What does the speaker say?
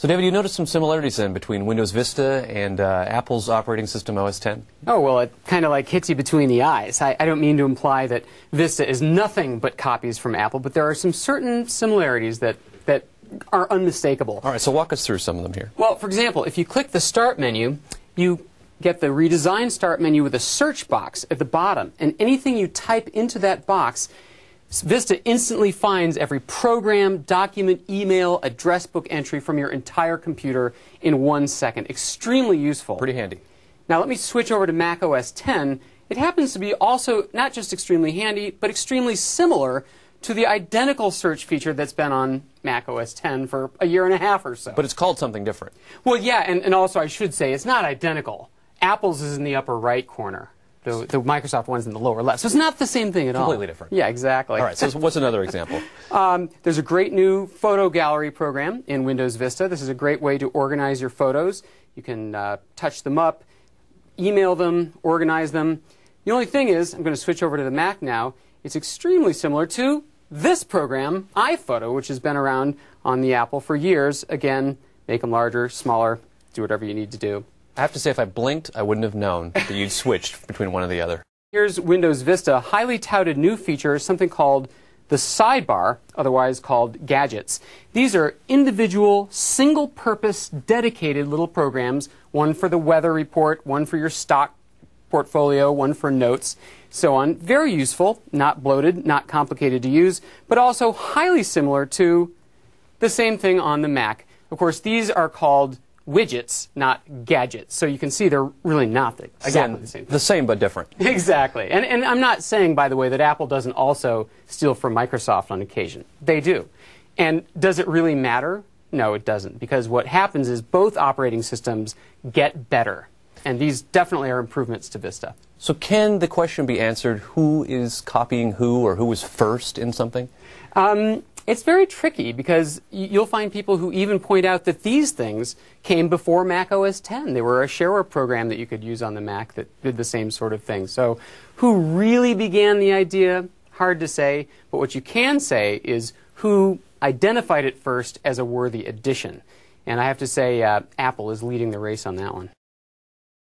So, David, you noticed some similarities then between Windows Vista and Apple's operating system OS X? Oh, well, it kind of like hits you between the eyes. I don't mean to imply that Vista is nothing but copies from Apple, but there are some certain similarities that are unmistakable. All right, so walk us through some of them here. Well, for example, if you click the Start menu, you get the redesigned Start menu with a search box at the bottom, and anything you type into that box, Vista instantly finds every program, document, email, address book entry from your entire computer in 1 second. Extremely useful. Pretty handy. Now let me switch over to Mac OS X. It happens to be also not just extremely handy, but extremely similar to the identical search feature that's been on Mac OS X for a year and a half or so. But it's called something different. Well, yeah, and also I should say it's not identical. Apple's is in the upper right corner. The Microsoft one's in the lower left. So it's not the same thing at all. Completely different. Yeah, exactly. All right, so what's another example? There's a great new photo gallery program in Windows Vista. This is a great way to organize your photos. You can touch them up, email them, organize them. The only thing is, I'm going to switch over to the Mac now, it's extremely similar to this program, iPhoto, which has been around on the Apple for years. Again, make them larger, smaller, do whatever you need to do. I have to say, if I blinked, I wouldn't have known that you'd switched between one or the other. Here's Windows Vista. A highly touted new feature is something called the Sidebar, otherwise called Gadgets. These are individual, single-purpose, dedicated little programs, one for the weather report, one for your stock portfolio, one for notes, so on. Very useful, not bloated, not complicated to use, but also highly similar to the same thing on the Mac. Of course, these are called widgets, not gadgets. So you can see they're really not exactly the same thing. The same but different. Exactly. And I'm not saying, by the way, that Apple doesn't also steal from Microsoft on occasion. They do. And does it really matter? No, it doesn't. Because what happens is both operating systems get better. And these definitely are improvements to Vista. So can the question be answered, who is copying who, or who was first in something? It's very tricky because you'll find people who even point out that these things came before Mac OS X. They were a shareware program that you could use on the Mac that did the same sort of thing. So who really began the idea? Hard to say. But what you can say is who identified it first as a worthy addition. And I have to say Apple is leading the race on that one.